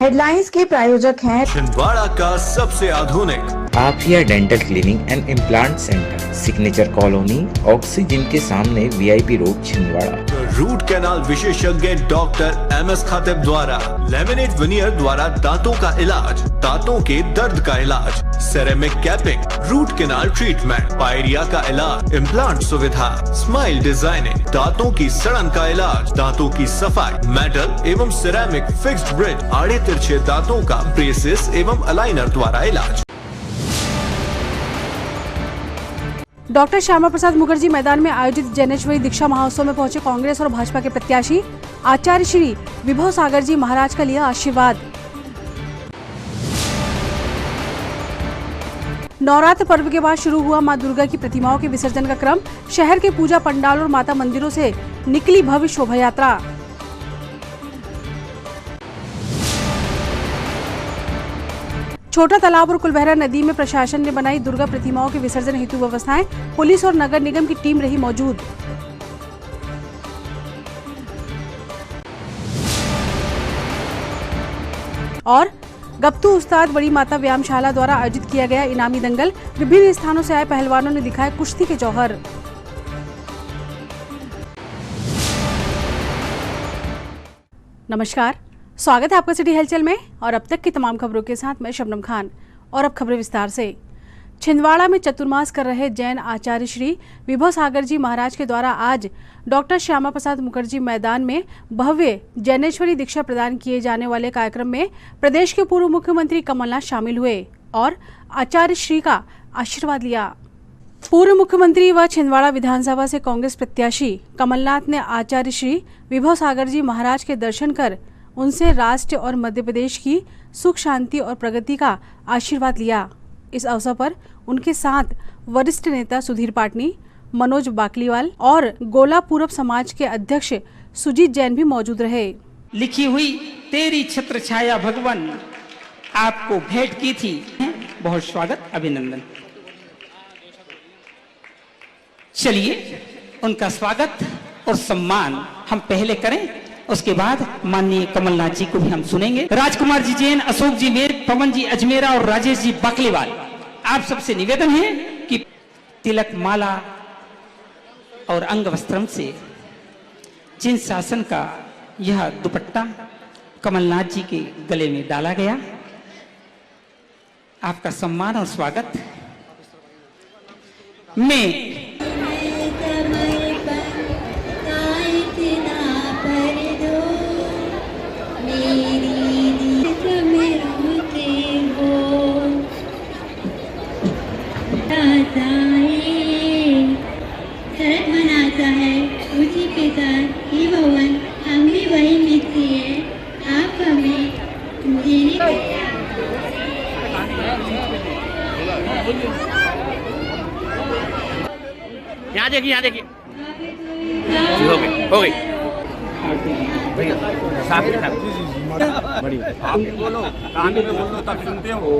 Headlines के प्रायोजक हैं छिंदवाड़ा का सबसे आधुनिक Afiya dental cleaning and implant centre, signature colony, oxygen के सामने, VIP road, Chhindwara. Root canal विशेषज्ञ डॉक्टर एमएस खातिब द्वारा लेमिनेट विनियर द्वारा दांतों का इलाज, दांतों के दर्द का इलाज, ceramic capping, root canal treatment, pyorrhoea का इलाज, इम्प्लांट सुविधा, स्माइल डिजाइनिंग, दांतों की सड़न का इलाज, दांतों की सफाई, मेटल एवं सिरेमिक फिक्स्ड ब्रिज, आड़े तिरछे दांतों का ब्रेसेस एवं अलाइनर द्वारा इलाज। डॉक्टर श्यामा प्रसाद मुखर्जी मैदान में आयोजित जैनेश्वरी दीक्षा महोत्सव में पहुंचे कांग्रेस और भाजपा के प्रत्याशी। आचार्य श्री विभव सागर जी महाराज का लिया आशीर्वाद। नवरात्र पर्व के बाद शुरू हुआ मां दुर्गा की प्रतिमाओं के विसर्जन का क्रम। शहर के पूजा पंडाल और माता मंदिरों से निकली भव्य शोभा यात्रा। छोटा तालाब और कुलबहरा नदी में प्रशासन ने बनाई दुर्गा प्रतिमाओं के विसर्जन हेतु व्यवस्थाएं। पुलिस और नगर निगम की टीम रही मौजूद। और गप्तू उस्ताद बड़ी माता व्यायामशाला द्वारा आयोजित किया गया इनामी दंगल। विभिन्न स्थानों से आए पहलवानों ने दिखाए कुश्ती के जौहर। नमस्कार, स्वागत है आपका सिटी हलचल में और अब तक की तमाम खबरों के साथ मैं शबनम खान। और अब खबरें विस्तार से। छिंदवाड़ा में चतुर्मास कर रहे जैन आचार्य श्री विभव सागर जी महाराज के द्वारा आज डॉक्टर श्यामा प्रसाद मुखर्जी मैदान में भव्य जैनेश्वरी दीक्षा प्रदान किए जाने वाले कार्यक्रम में प्रदेश के पूर्व मुख्यमंत्री कमलनाथ शामिल हुए और आचार्य श्री का आशीर्वाद लिया। पूर्व मुख्यमंत्री व छिंदवाड़ा विधानसभा से कांग्रेस प्रत्याशी कमलनाथ ने आचार्य श्री विभव सागर जी महाराज के दर्शन कर उनसे राष्ट्र और मध्य प्रदेश की सुख शांति और प्रगति का आशीर्वाद लिया। इस अवसर पर उनके साथ वरिष्ठ नेता सुधीर पाटनी, मनोज बाकलीवाल और गोला पूरब समाज के अध्यक्ष सुजीत जैन भी मौजूद रहे। लिखी हुई तेरी छत्र छाया भगवान आपको भेंट की थी। बहुत स्वागत, अभिनंदन। चलिए उनका स्वागत और सम्मान हम पहले करें, उसके बाद माननीय कमलनाथ जी को भी हम सुनेंगे। राजकुमार जी जैन, अशोक जी मेर, पवन जी अजमेरा और राजेश जी बाकलीवाल, आप सबसे निवेदन है कि तिलक माला और अंग वस्त्रम से जिन शासन का यह दुपट्टा कमलनाथ जी के गले में डाला गया, आपका सम्मान और स्वागत मैं मनाता है उसी के साथ ही भगवान हम भी वही मिलती है। आप हमें जीने यहाँ देखिए, यहाँ देखिए, हो गई आप बोलो, कान में बोलो तब सुनते हो।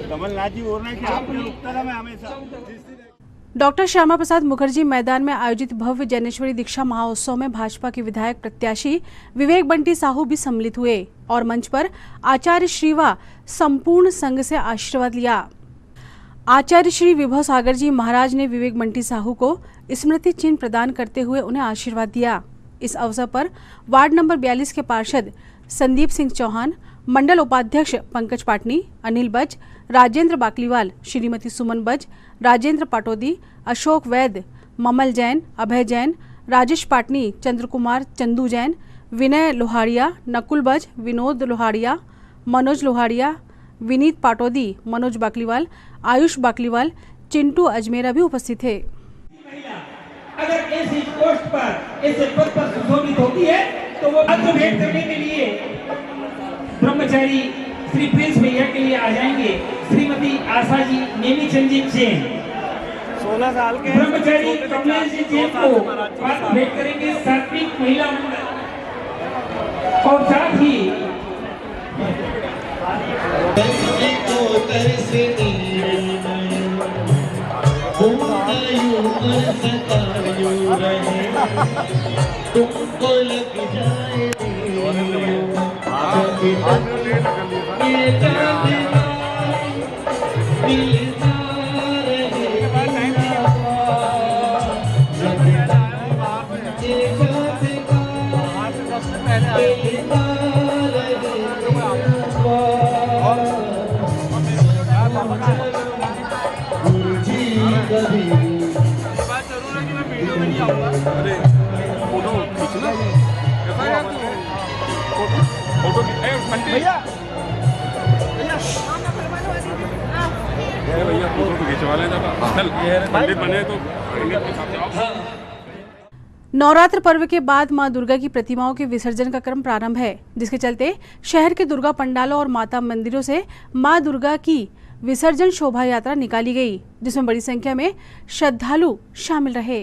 कमलनाथ जी बोल रहे हैं कि आपने रुकता था, मैं हमेशा। डॉक्टर श्यामा प्रसाद मुखर्जी मैदान में आयोजित भव्य जैनेश्वरी दीक्षा महोत्सव में भाजपा के विधायक प्रत्याशी विवेक बंटी साहू भी सम्मिलित हुए और मंच पर आचार्य श्री व संपूर्ण संघ से आशीर्वाद लिया। आचार्य श्री विभव सागर जी महाराज ने विवेक बंटी साहू को स्मृति चिन्ह प्रदान करते हुए उन्हें आशीर्वाद दिया। इस अवसर पर वार्ड नंबर 42 के पार्षद संदीप सिंह चौहान, मंडल उपाध्यक्ष पंकज पाटनी, अनिल बज, राजेंद्र बाकलीवाल, श्रीमती सुमन बज, राजेंद्र पाटोदी, अशोक वैद्य, ममल जैन, अभय जैन, राजेश पाटनी, चंद्र कुमार, चंदू जैन, विनय लोहाड़िया, नकुल बज, विनोद लोहाड़िया, मनोज लोहाड़िया, विनीत पाटोदी, मनोज बाकलीवाल, आयुष बाकलीवाल, चिंटू अजमेरा भी उपस्थित थे। अगर ऐसी पोस्ट पर, ऐसे पद पर सुशोभित होती है तो वो पद भेंट करने के लिए ब्रह्मचारी श्री प्रिंस भैया के लिए आ जाएंगे। श्रीमती आशा जी नेमीचंद जी जैन, 16 साल के ब्रह्मचारी कमलेश जी जैन को पद भेंट करेंगे सात्विक महिला मंडल। और साथ ही तुमको लग जाए अरे फोटो खींचना कैसा यार फोटो भैया भैया फोटो तो खिंचवा लेना पंडित बने तो पंडित के साथ आओ। नवरात्र पर्व के बाद मां दुर्गा की प्रतिमाओं के विसर्जन का क्रम प्रारंभ है, जिसके चलते शहर के दुर्गा पंडालों और माता मंदिरों से मां दुर्गा की विसर्जन शोभा यात्रा निकाली गई, जिसमें बड़ी संख्या में श्रद्धालु शामिल रहे।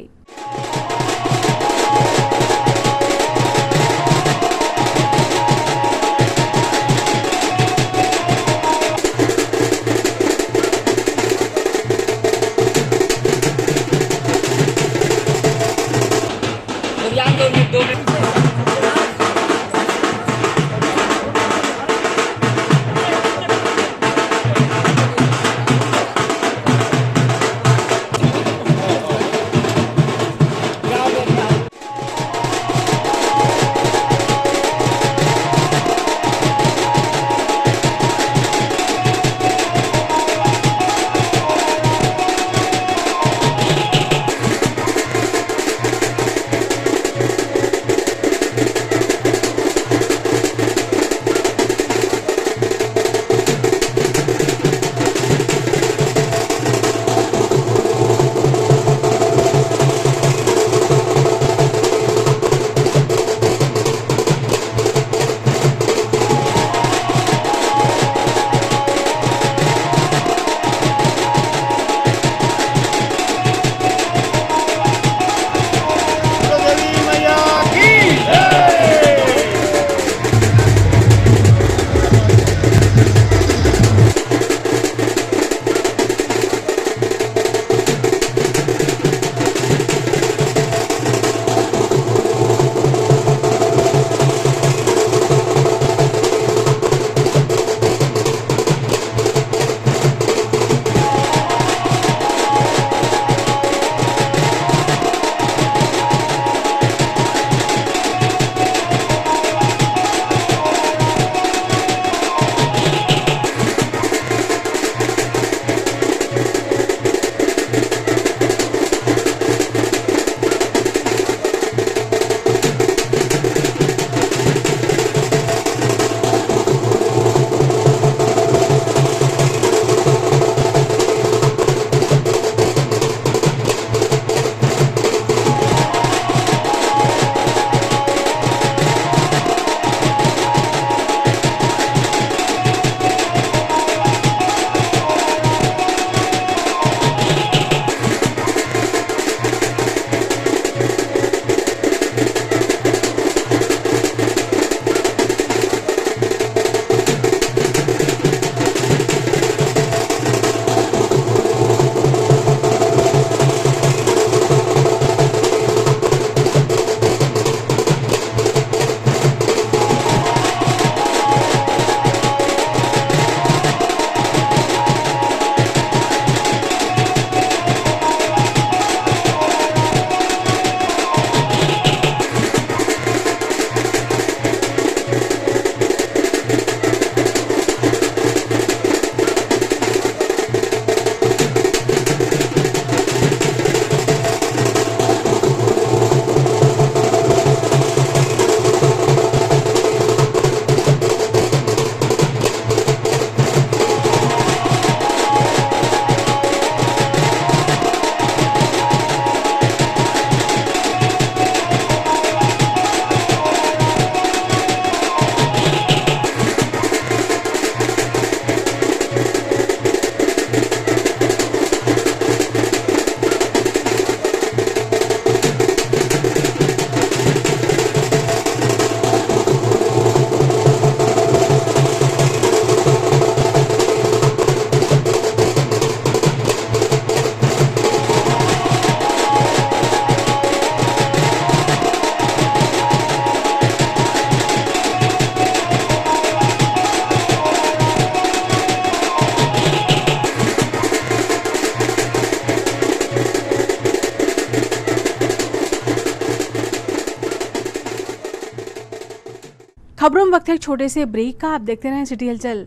खबरों में वक्त है एक छोटे से ब्रेक का। आप देखते रहें city Halchal.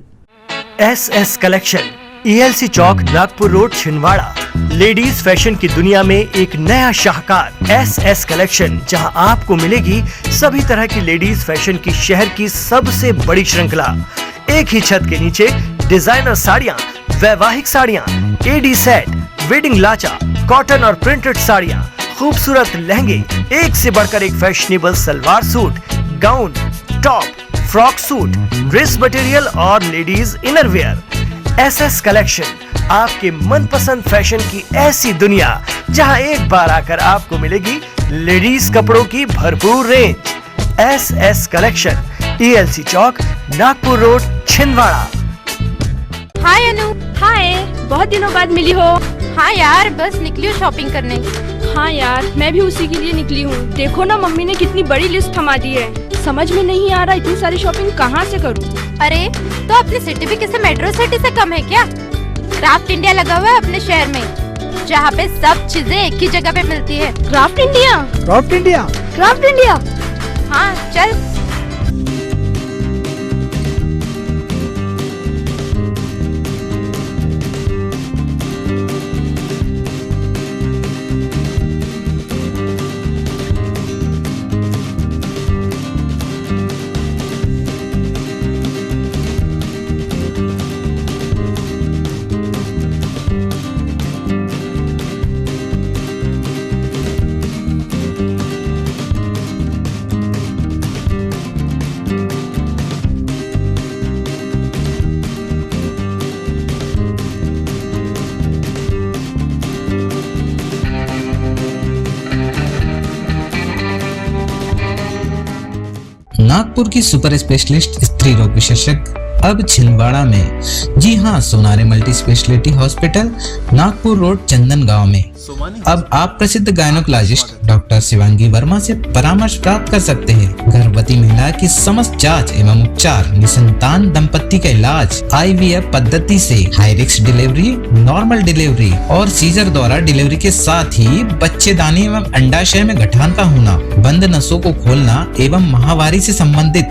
SS collection, ELC Chowk, Nagpur road, Chhindwara. Ladies fashion की दुनिया में एक नया शाहकार SS कलेक्शन, जहां आपको मिलेगी सभी तरह की लेडीज फैशन की शहर की सबसे बड़ी श्रृंखला। एक ही छत के नीचे डिजाइनर साड़ियां, वैवाहिक साड़ियां, AD सेट, वेडिंग लाचा, कॉटन और प्रिंटेड साड़ियां, खूबसूरत लहंगे, एक से बढ़कर एक fashionable salwar suit, gown, top, frock suit, dress material और लेडीज इनरवेयर। SS कलेक्शन, आपके मनपसंद फैशन की ऐसी दुनिया, जहां एक बार आकर आपको मिलेगी लेडीज कपड़ों की भरपूर range. SS collection, ELC Chowk, Nagpur road, Chhindwara. हाय अनु। हाय, बहुत दिनों बाद मिली हो। हाँ यार, बस निकली हूँ शॉपिंग करने। हाँ यार, मैं भी उसी के लिए निकली हूँ। देखो ना, मम्मी ने कितनी बड़ी लिस्ट थमा दी है। समझ में नहीं आ रहा इतनी सारी शॉपिंग कहाँ से करूँ। अरे तो अपनी सिटी भी किसी मेट्रो सिटी से कम है क्या? क्राफ्ट इंडिया लगा हुआ है अपने शहर में, जहाँ पे सब चीजें एक ही जगह पे मिलती है। Craft India? Craft India? Craft India? हाँ चल। नागपुर की सुपर स्पेशलिस्ट स्त्री रोग विशेषज्ञ अब छिंदवाड़ा में। जी हाँ, Sonare multi speciality hospital, Nagpur road, Chandan Gaon में। अब आप प्रसिद्ध गायनोकोलॉजिस्ट डॉक्टर शिवांगी वर्मा से परामर्श प्राप्त कर सकते हैं। गर्भवती महिला की समस्त जांच एवं उपचार, निसंतान दंपत्ति का इलाज IVF पद्धति से, high risk delivery, normal delivery और सीजर द्वारा डिलीवरी के साथ ही बच्चेदानी एवं अंडाशय में गठान का होना, बंद नसों को खोलना एवं माहवारी से संबंधित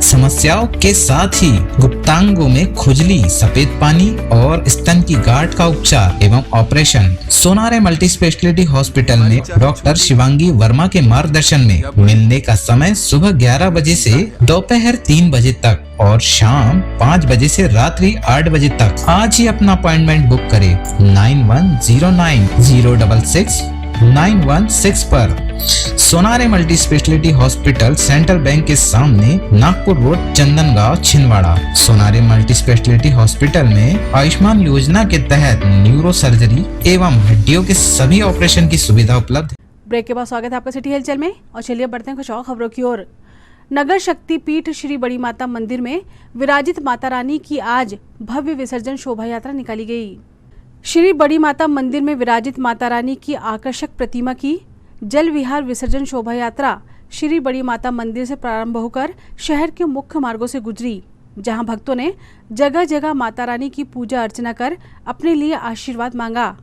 समस्याओं के साथ ही गुप्तांगों में खुजली, सफेद पानी और स्तन की गांठ का उपचार एवं operation Sonare multi speciality hospital में डॉक्टर शिवांगी वर्मा के मार्गदर्शन में। मिलने का समय सुबह 11 बजे से दोपहर 3 बजे तक और शाम 5 बजे से रात्रि 8 बजे तक। आज ही अपना अपॉइंटमेंट बुक करें 9109066916 पर। Sonare multi speciality hospital, central bank के सामने, Nagpur road, Chandangaon, Chhindwara. Sonare multi speciality hospital में आयुष्मान योजना के तहत न्यूरो सर्जरी एवं हड्डियों के सभी ऑपरेशन की सुविधा उपलब्ध है। ब्रेक के बाद स्वागत है आपका सिटी हलचल में, और चलिए बढ़ते हैं कुछ और खबरों की ओर। नगर शक्ति पीठ श्री बड़ी माता मंदिर में विराजित माता रानी की आज भव्य विसर्जन शोभा यात्रा निकाली गई। श्री बड़ी माता मंदिर में विराजित माता रानी की आकर्षक प्रतिमा की जल विहार विसर्जन शोभा यात्रा श्री बड़ी माता मंदिर से प्रारंभ होकर शहर के मुख्य मार्गों से गुजरी, जहां भक्तों ने जगह जगह माता रानी की पूजा अर्चना कर अपने लिए आशीर्वाद मांगा।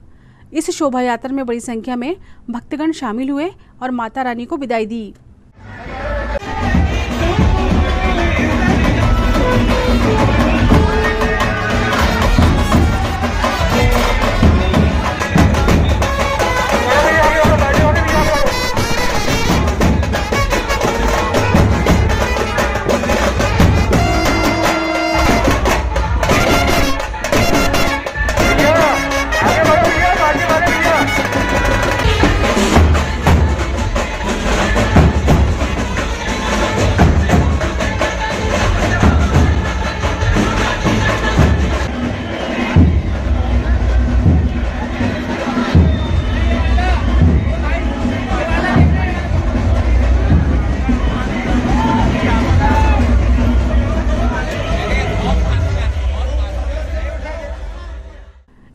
इस शोभा यात्रा में बड़ी संख्या में भक्तगण शामिल हुए और माता रानी को विदाई दी।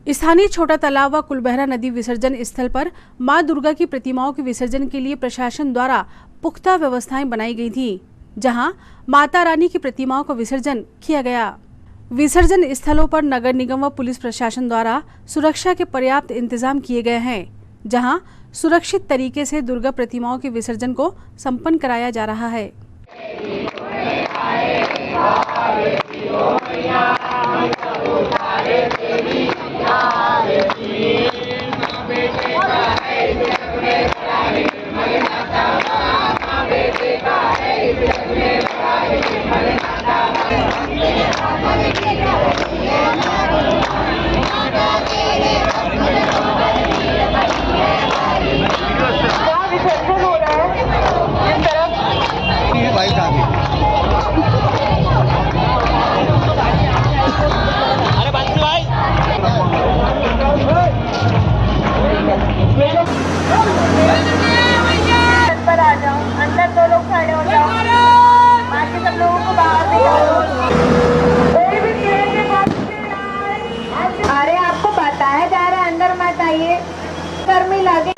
स्थानीय छोटा तालाब व कुलबहरा नदी विसर्जन स्थल पर मां दुर्गा की प्रतिमाओं के विसर्जन के लिए प्रशासन द्वारा पुख्ता व्यवस्थाएं बनाई गई थी, जहां माता रानी की प्रतिमाओं का विसर्जन किया गया। विसर्जन स्थलों पर नगर निगम व पुलिस प्रशासन द्वारा सुरक्षा के पर्याप्त इंतजाम किए गए हैं, जहां सुरक्षित तरीके से दुर्गा प्रतिमाओं के विसर्जन को संपन्न कराया जा रहा है। अंदर 2 लोग खड़े हो जाओ, बाकी सब लोगों को बाहर अरे आपको बताया जा रहा है अंदर मत आइए, गर्मी लगे।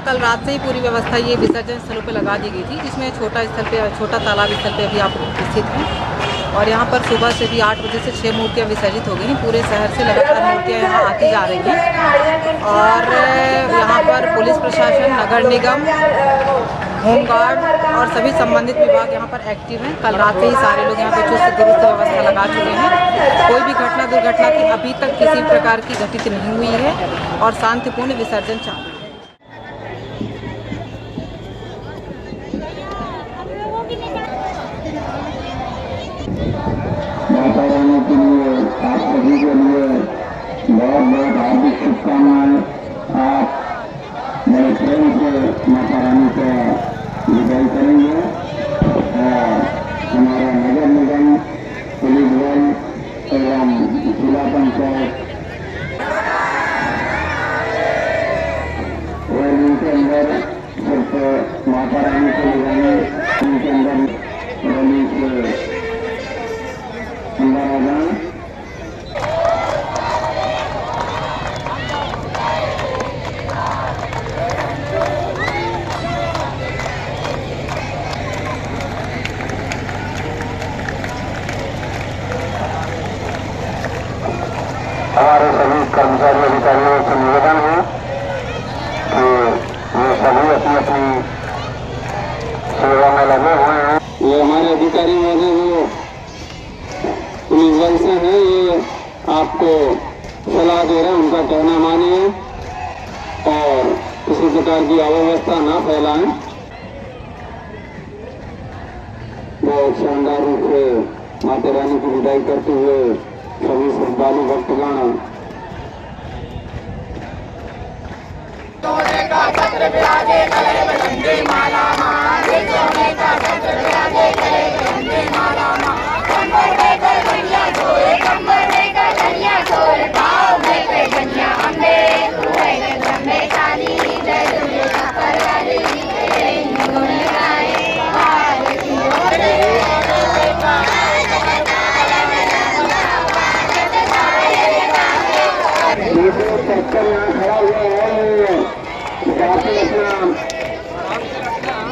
कल रात से ही पूरी व्यवस्था ये विसर्जन स्थलों पे लगा दी गई थी, जिसमें छोटा तालाब स्थल पे अभी आप स्थित हैं। और यहाँ पर सुबह से भी 8 बजे से 6 मूर्तियाँ विसर्जित हो गई हैं। पूरे शहर से लगातार मूर्तियाँ यहाँ आती जा रही हैं। और यहाँ पर पुलिस प्रशासन, नगर निगम, होमगार्ड और सभी संबंधित विभाग यहाँ पर एक्टिव हैं। कल रात से ही सारे लोग यहाँ पे चुस्त दुरुस्त व्यवस्था लगा चुके हैं। कोई भी घटना दुर्घटना की अभी तक किसी प्रकार की घटित नहीं हुई है और शांतिपूर्ण विसर्जन चालू है। माता रानी के लिए, आप सभी के लिए बहुत बहुत हार्दिक शुभकामनाएं। आप मेरे प्रेम से माता रानी का विदाई करेंगे और हमारा नगर निगम, पुलिस बल एवं जिला पंचायत रैली के अंदर सिर्फ माता रानी को ले जाने, उनके अंदर रैली के अंदर आ जाए। हमारे सभी कर्मचारी अधिकारियों से निवेदन है कि ये सभी अपनी अपनी सेवा में लगे हुए हैं। ये हमारे अधिकारी वाले वो पुलिस बल से है, ये आपको सलाह दे रहे हैं, उनका कहना मानिए और किसी प्रकार की अव्यवस्था ना फैलाएं। बहुत शानदार रूप से माता रानी की विदाई करते हुए सभी श्रद्धालु भक्तगण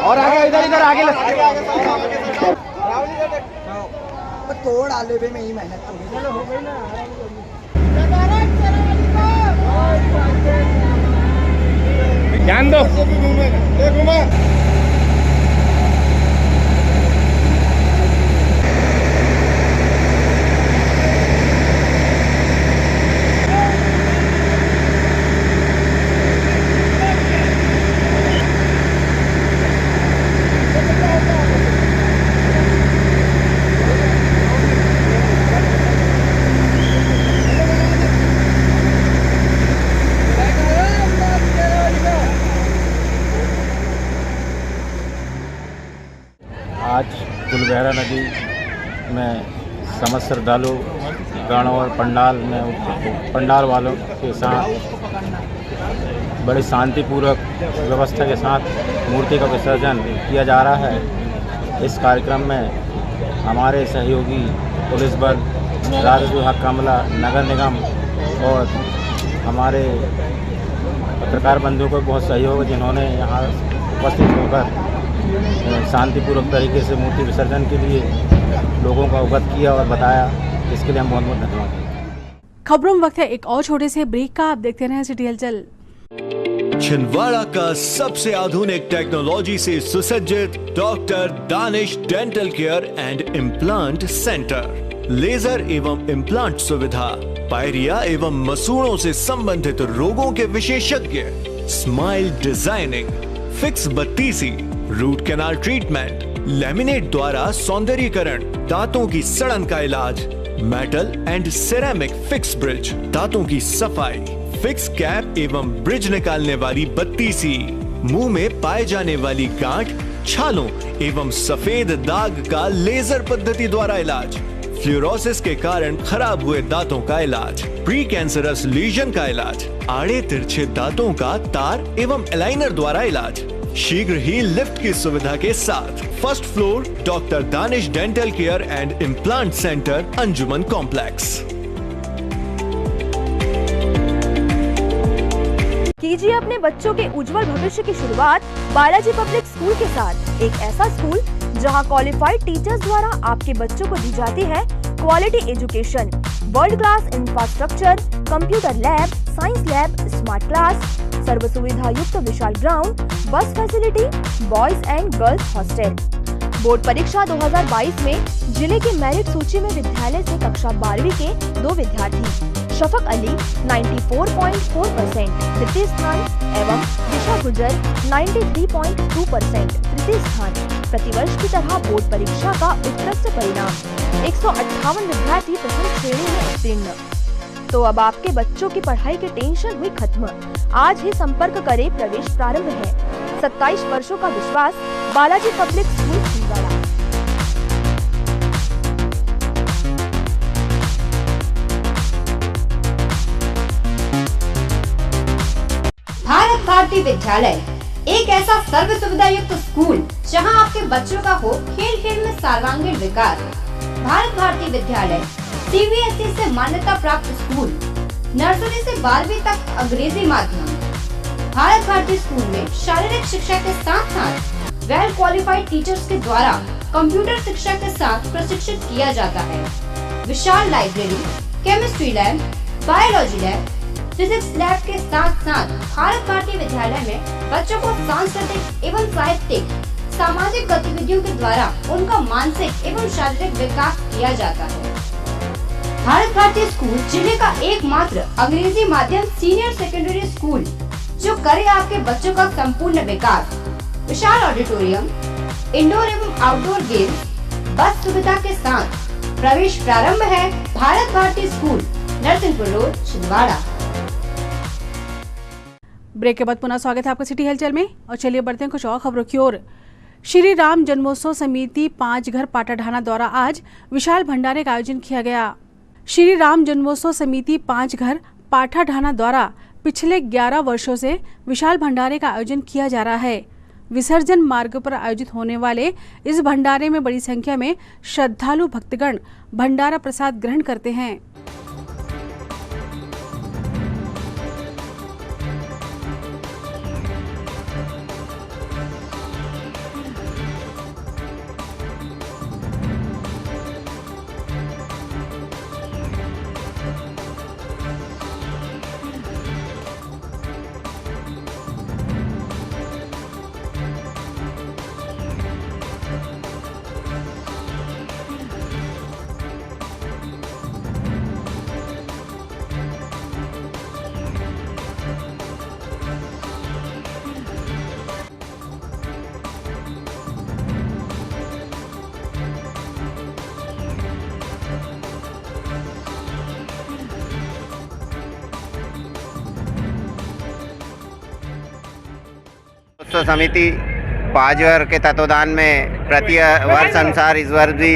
और आगे इधर आगे तोड़ आले में ही मेहनत हो गई ना। ध्यान दो। आज गुलबहरा नदी में समस्त श्रद्धालु गण और पंडाल वालों के साथ बड़ी शांतिपूर्वक व्यवस्था के साथ मूर्ति का विसर्जन किया जा रहा है। इस कार्यक्रम में हमारे सहयोगी पुलिस बल, राजस्व विभाग कामला, नगर निगम और हमारे पत्रकार बंधुओं को बहुत सहयोग है, जिन्होंने यहाँ उपस्थित होकर शांतिपूर्वक तरीके से मूर्ति विसर्जन के लिए लोगों को अवगत किया और बताया। इसके लिए हम बहुत बहुत धन्यवाद। खबरों में वक्त है एक और छोटे से ब्रेक का। आप देखते रहें सिटी हलचल। छिंदवाड़ा का सबसे आधुनिक टेक्नोलॉजी से सुसज्जित doctor Danish dental care and implant centre. Laser एवं इम्प्लांट सुविधा, पायरिया एवं मसूड़ों से संबंधित रोगों के विशेषज्ञ, स्माइल डिजाइनिंग, फिक्स बत्तीसी, रूट कैनाल ट्रीटमेंट, लैमिनेट द्वारा सौंदर्यीकरण, दांतों की सड़न का इलाज, metal and ceramic fix bridge, दांतों की सफाई, फिक्स कैप एवं ब्रिज निकालने वाली बत्तीसी, मुंह में पाए जाने वाली गांठ, छालों एवं सफेद दाग का लेजर पद्धति द्वारा इलाज, फ्लोरोसिस के कारण खराब हुए दांतों का इलाज, प्री कैंसरस लीजन का इलाज, आड़े तिरछे दांतों का तार एवं एलाइनर द्वारा इलाज, शीघ्र ही लिफ्ट की सुविधा के साथ। First floor doctor Danish dental care and implant centre, Anjuman complex. कीजिए अपने बच्चों के उज्जवल भविष्य की शुरुआत बालाजी पब्लिक स्कूल के साथ। एक ऐसा स्कूल जहां क्वालिफाइड टीचर्स द्वारा आपके बच्चों को दी जाती है quality education, world class infrastructure, computer lab, science lab, smart class, सर्व सुविधा युक्त विशाल ground, bus facility, boys and girls hostel. Board परीक्षा 2022 में जिले की मेरिट सूची में विद्यालय से कक्षा 12वीं के 2 विद्यार्थी शफक अली 94.4% तृतीय स्थान एवं दिशा गुजर 93.2% तृतीय स्थान। प्रतिवर्ष की तरह बोर्ड परीक्षा का उत्कृष्ट परिणाम 158 विद्यार्थी प्रथम श्रेणी में उत्तीर्ण। तो अब आपके बच्चों की पढ़ाई की टेंशन हुई खत्म। आज ही संपर्क करें, प्रवेश प्रारंभ है। 27 वर्षों का विश्वास, बालाजी पब्लिक स्कूल छिंदवाड़ा। भारत भारती विद्यालय एक ऐसा सर्व सुविधा युक्त स्कूल जहां आपके बच्चों का हो खेल खेल में सर्वांगीण विकास। भारत भारती विद्यालय CBSE से मान्यता प्राप्त स्कूल, नर्सरी से 12वीं तक अंग्रेजी माध्यम। भारत भारती स्कूल में शारीरिक शिक्षा के साथ साथ वेल क्वालिफाइड टीचर्स के द्वारा कंप्यूटर शिक्षा के साथ प्रशिक्षित किया जाता है। विशाल library, chemistry lab, biology lab, physics lab के साथ साथ भारत भारती विद्यालय में बच्चों को सांस्कृतिक एवं साहित्यिक सामाजिक गतिविधियों के द्वारा उनका मानसिक एवं शारीरिक विकास किया जाता है। भारत भारती स्कूल जिले का एकमात्र अंग्रेजी माध्यम सीनियर सेकेंडरी स्कूल जो करे आपके बच्चों का संपूर्ण विकास। विशाल ऑडिटोरियम, इंडोर एवं आउटडोर गेम्स, बस सुविधा के साथ। प्रवेश प्रारंभ है। Bharat Bharati school, Narsinghpur road, Chhindwara. Break के बाद पुनः स्वागत है आपका सिटी हलचल में। और चलिए बढ़ते हैं कुछ और खबरों की ओर। श्री राम जन्मोत्सव समिति 5 घर पाटाढाना द्वारा आज विशाल भंडारे का आयोजन किया गया। श्री राम जन्मोत्सव समिति 5 घर पाटाढाना द्वारा पिछले 11 वर्षों से विशाल भंडारे का आयोजन किया जा रहा है। विसर्जन मार्ग पर आयोजित होने वाले इस भंडारे में बड़ी संख्या में श्रद्धालु भक्तगण भंडारा प्रसाद ग्रहण करते हैं। समिति 5 वर्ष के तत्वाधान में प्रति वर्ष अनुसार इस वर्ष भी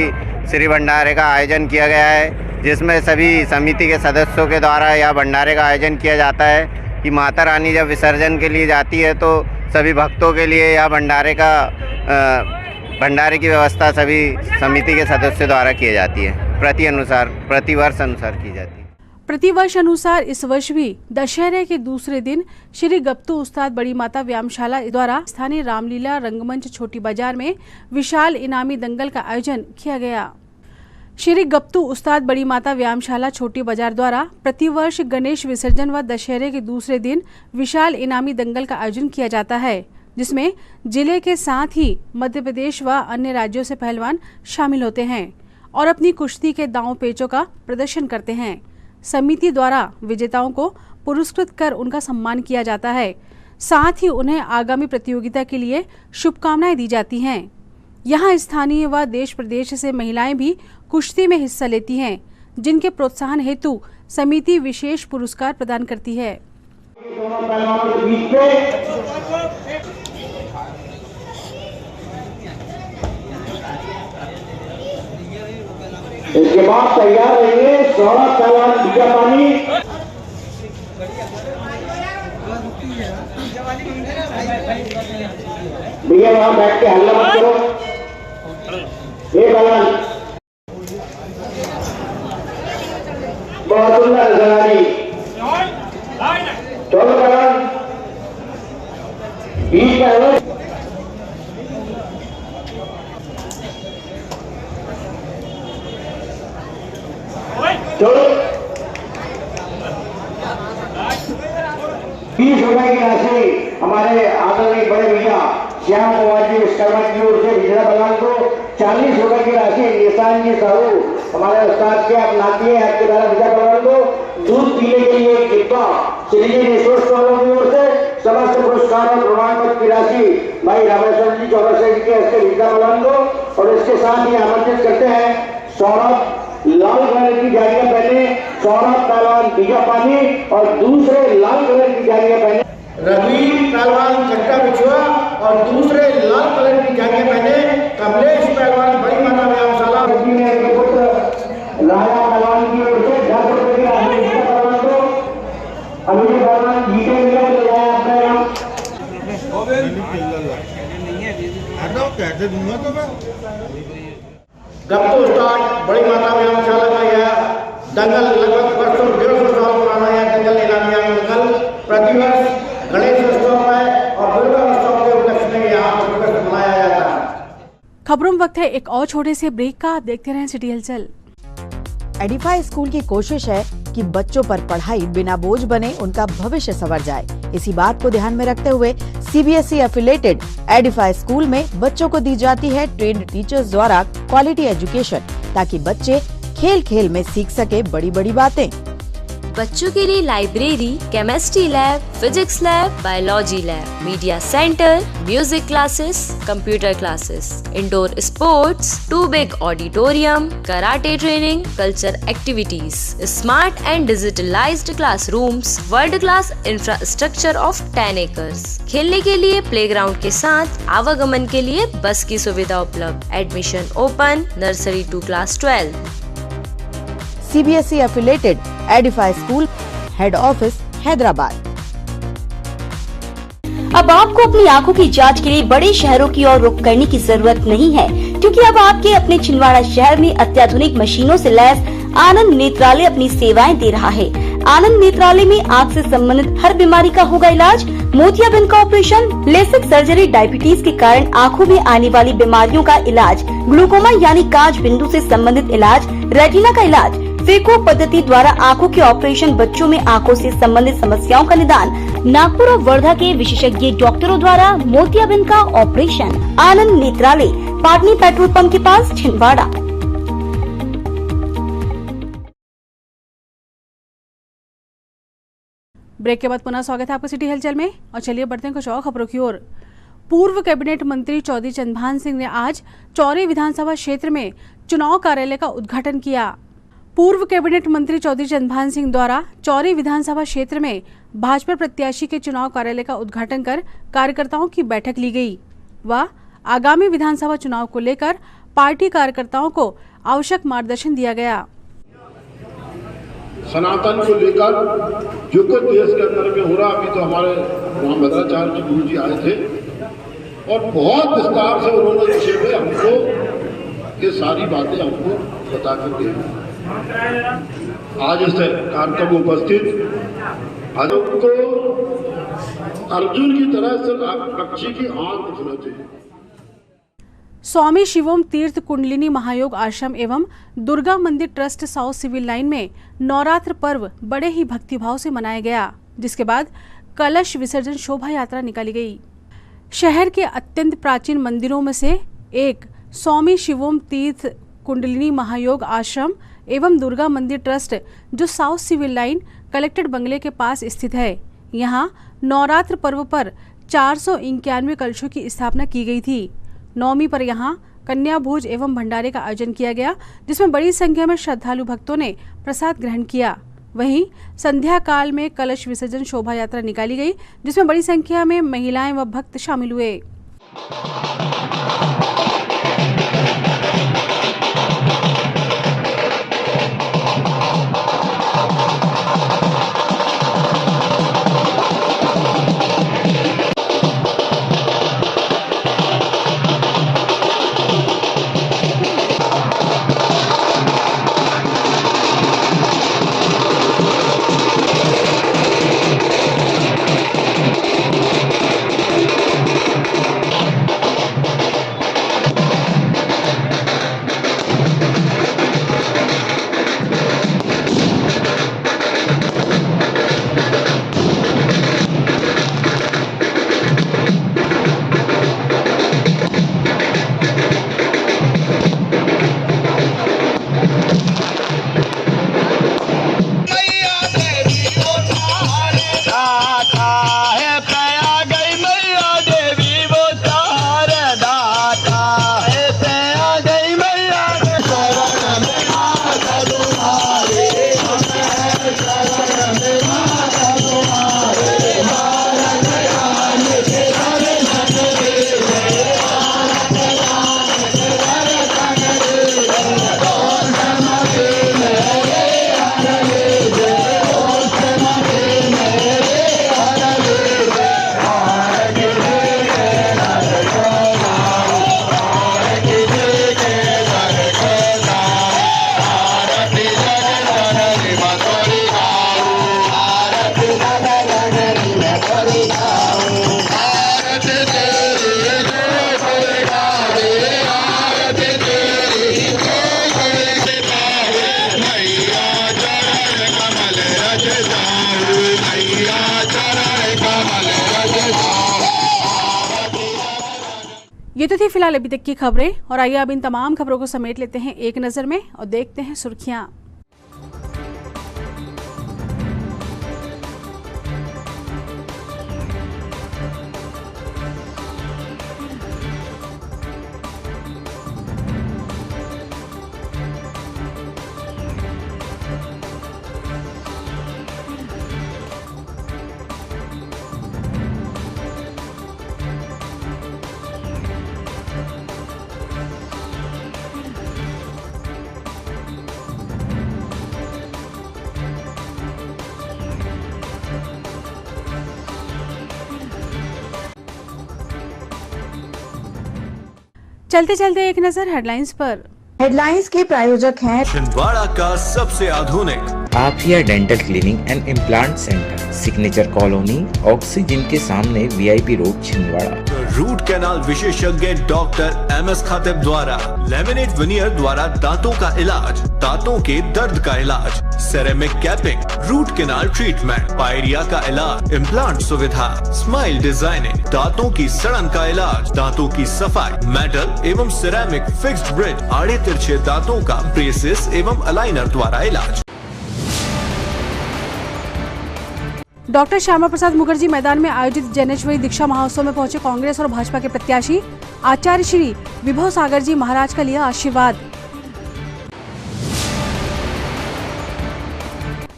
श्री भंडारे का आयोजन किया गया है। जिसमें सभी समिति के सदस्यों के द्वारा यह भंडारे का आयोजन किया जाता है कि माता रानी जब विसर्जन के लिए जाती है तो सभी भक्तों के लिए यह भंडारे की व्यवस्था सभी समिति के सदस्यों द्वारा की जाती है। प्रतिवर्ष अनुसार की जाती है। प्रतिवर्ष अनुसार इस वर्ष भी दशहरे के दूसरे दिन श्री गप्तू उस्ताद बड़ी माता व्यायामशाला द्वारा स्थानीय रामलीला रंगमंच छोटी बाजार में विशाल इनामी दंगल का आयोजन किया गया। श्री गप्तू उस्ताद बड़ी माता व्यायामशाला छोटी बाजार द्वारा प्रतिवर्ष गणेश विसर्जन व दशहरे के दूसरे दिन विशाल इनामी दंगल का आयोजन किया जाता है, जिसमें जिले के साथ ही मध्य प्रदेश व अन्य राज्यों से पहलवान शामिल होते हैं और अपनी कुश्ती के दांव पेचों का प्रदर्शन करते हैं। समिति द्वारा विजेताओं को पुरस्कृत कर उनका सम्मान किया जाता है। साथ ही उन्हें आगामी प्रतियोगिता के लिए शुभकामनाएं दी जाती हैं। यहाँ स्थानीय व देश प्रदेश से महिलाएं भी कुश्ती में हिस्सा लेती हैं, जिनके प्रोत्साहन हेतु समिति विशेष पुरस्कार प्रदान करती है। इसके बाद तैयार रहेंगे 16 पहलवान बीजापानी। भैया वहां बैठ के हल्ला मत करो। ये पहलवान बहुत सुंदर गरारी 14 पहलवान 20 पहलवान चलो 20 रुपए की राशि हमारे आदरणीय बड़े भैया श्याम कुमार जी विश्वकर्मा की ओर से विजय बलवान को 40 रुपए की राशि निशान जी साहू हमारे उस्ताद के आप नाती हैं आपके द्वारा विजय बलवान को दूध पीने के लिए एक डिब्बा श्री जी रिसोर्स वालों की ओर से समस्त पुरस्कार और प्रमाण पत्र की राशि भाई रामेश्वर जी चौबे जी के हस्ते विजय बलवान को और इसके साथ ही आमंत्रित करते हैं सौरभ लाल कलर की जालियां पहने सौरभ पहलवान बीजापानी और दूसरे लाल कलर की जालियां पहने रवि पहलवान चट्टा बिछुआ और दूसरे लाल कलर की जालियां पहने कमलेश पहलवान बड़ी माता व्यायामशाला पुत्र राजा पहलवान की ओर से 10 रुपए की राशि पहलवान को अभी पहलवान जीते मिले तो लगाया अपना गप्तू उस्ताद बड़ी माता व्यायामशाला का यह दंगल लगभग वर्षों 150 साल पुराना यह दंगल इनामी दंगल प्रतिवर्ष गणेश उत्सव में और दुर्गा उत्सव के उपलक्ष्य में यहाँ मनाया जाता है। खबरों में वक्त है एक और छोटे से ब्रेक का। आप देखते रहें सिटी हलचल। एडिफाई स्कूल की कोशिश है कि बच्चों पर पढ़ाई बिना बोझ बने उनका भविष्य संवर जाए। इसी बात को ध्यान में रखते हुए सीबीएसई एफिलेटेड एडिफाई स्कूल में बच्चों को दी जाती है ट्रेन्ड टीचर्स द्वारा क्वालिटी एजुकेशन, ताकि बच्चे खेल खेल में सीख सके बड़ी बड़ी बातें। बच्चों के लिए library, chemistry lab, physics lab, biology lab, media centre, music classes, computer classes, indoor sports, 2 big auditorium, karate training, culture activities, smart and digitalised classrooms, world class infrastructure of 10 acres. खेलने के लिए प्लेग्राउंड के साथ आवागमन के लिए बस की सुविधा उपलब्ध। Admission open nursery to class 12। CBSE affiliated Edify school, head office Hyderabad. अब आपको अपनी आंखों की जांच के लिए बड़े शहरों की ओर रुख करने की जरूरत नहीं है, क्योंकि अब आपके अपने छिंदवाड़ा शहर में अत्याधुनिक मशीनों से लैस आनंद नेत्रालय अपनी सेवाएं दे रहा है। आनंद नेत्रालय में आँख से संबंधित हर बीमारी का होगा इलाज। मोतियाबिंद का ऑपरेशन, लेसिक सर्जरी, डायबिटीज के कारण आँखों में आने वाली बीमारियों का इलाज, ग्लूकोमा यानी कांच बिंदु से संबंधित इलाज, रेटिना का इलाज, फेको पद्धति द्वारा आँखों के ऑपरेशन, बच्चों में आँखों से संबंधित समस्याओं का निदान, नागपुर और वर्धा के विशेषज्ञ डॉक्टरों द्वारा मोतियाबिंद का ऑपरेशन। आनंद नेत्रालय, पाटनी पेट्रोल पंप के पास, छिंदवाड़ा। ब्रेक के बाद पुनः स्वागत है आपका सिटी हलचल में और चलिए बढ़ते हैं कुछ और खबरों की ओर। पूर्व कैबिनेट मंत्री चौधरी चंद्रभान सिंह ने आज चौरी विधानसभा क्षेत्र में चुनाव कार्यालय का उद्घाटन किया। पूर्व कैबिनेट मंत्री चौधरी चंद्रभान सिंह द्वारा चौरी विधानसभा क्षेत्र में भाजपा प्रत्याशी के चुनाव कार्यालय का उद्घाटन कर कार्यकर्ताओं की बैठक ली गई व आगामी विधानसभा चुनाव को लेकर पार्टी कार्यकर्ताओं को आवश्यक मार्गदर्शन दिया गया। सनातन को लेकर जो कुछ देश के अंदर में हो रहा, अभी तो हमारे वहाँ भद्राचार्य जी गुरु जी आए थे और बहुत विस्तार से उन्होंने विषय में हमको ये सारी बातें हमको बता कर दी। आज इस कार्यक्रम में उपस्थित अर्जुन को अर्जुन की तरह से पक्षी की आंख दिखलाते हैं। स्वामी शिवोम तीर्थ कुंडलिनी महायोग आश्रम एवं दुर्गा मंदिर ट्रस्ट साउथ सिविल लाइन में नवरात्र पर्व बड़े ही भक्तिभाव से मनाया गया, जिसके बाद कलश विसर्जन शोभा यात्रा निकाली गई। शहर के अत्यंत प्राचीन मंदिरों में से एक स्वामी शिवोम तीर्थ कुंडलिनी महायोग आश्रम एवं दुर्गा मंदिर ट्रस्ट जो साउथ सिविल लाइन कलेक्टेड बंगले के पास स्थित है, यहाँ नवरात्र पर्व पर 491 कलशों की स्थापना की गई थी। नवमी पर यहाँ कन्या भोज एवं भंडारे का आयोजन किया गया, जिसमें बड़ी संख्या में श्रद्धालु भक्तों ने प्रसाद ग्रहण किया। वहीं संध्या काल में कलश विसर्जन शोभा यात्रा निकाली गई, जिसमें बड़ी संख्या में महिलाएं व भक्त शामिल हुए। ये तो थी फिलहाल अभी तक की खबरें, और आइए अब इन तमाम खबरों को समेट लेते हैं एक नज़र में और देखते हैं सुर्खियां। चलते चलते एक नजर हेडलाइंस पर। हेडलाइंस के प्रायोजक हैं छिंदवाड़ा का सबसे आधुनिक Afiya dental cleaning and implant centre, signature colony, oxygen के सामने VIP road, Chhindwara. Root canal विशेषज्ञ डॉक्टर एमएस खातिब द्वारा लेमिनेट विनियर द्वारा दांतों का इलाज, दांतों के दर्द का इलाज, ceramic capping, root canal treatment, pyorrhoea का इलाज, इम्प्लांट सुविधा, स्माइल डिजाइनिंग, दांतों की सड़न का इलाज, दांतों की सफाई, मेटल एवं सिरेमिक फिक्स्ड ब्रिज, आड़े तिरछे दांतों का ब्रेसेस एवं अलाइनर द्वारा इलाज। डॉक्टर श्यामा प्रसाद मुखर्जी मैदान में आयोजित जैनेश्वरी दीक्षा महोत्सव में पहुंचे कांग्रेस और भाजपा के प्रत्याशी। आचार्य श्री विभव सागर जी महाराज का लिया आशीर्वाद।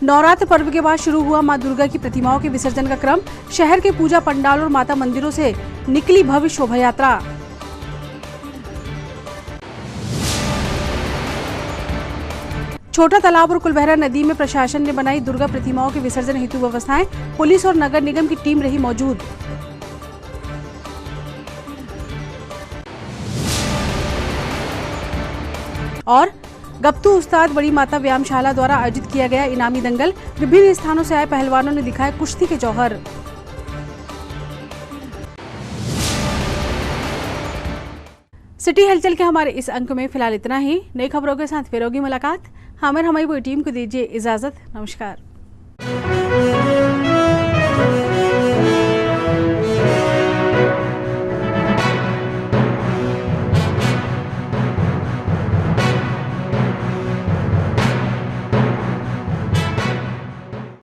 नवरात्र पर्व के बाद शुरू हुआ मां दुर्गा की प्रतिमाओं के विसर्जन का क्रम। शहर के पूजा पंडाल और माता मंदिरों से निकली भव्य शोभा यात्रा। छोटा तालाब और कुलबहरा नदी में प्रशासन ने बनाई दुर्गा प्रतिमाओं के विसर्जन हेतु व्यवस्थाएं, पुलिस और नगर निगम की टीम रही मौजूद। और गप्तू उस्ताद बड़ी माता व्यायामशाला द्वारा आयोजित किया गया इनामी दंगल, विभिन्न स्थानों से आए पहलवानों ने दिखाए कुश्ती के जौहर। सिटी हलचल के हमारे इस अंक में फिलहाल इतना ही। नई खबरों के साथ फिर होगी मुलाकात। हमारी टीम को दीजिए इजाजत। नमस्कार।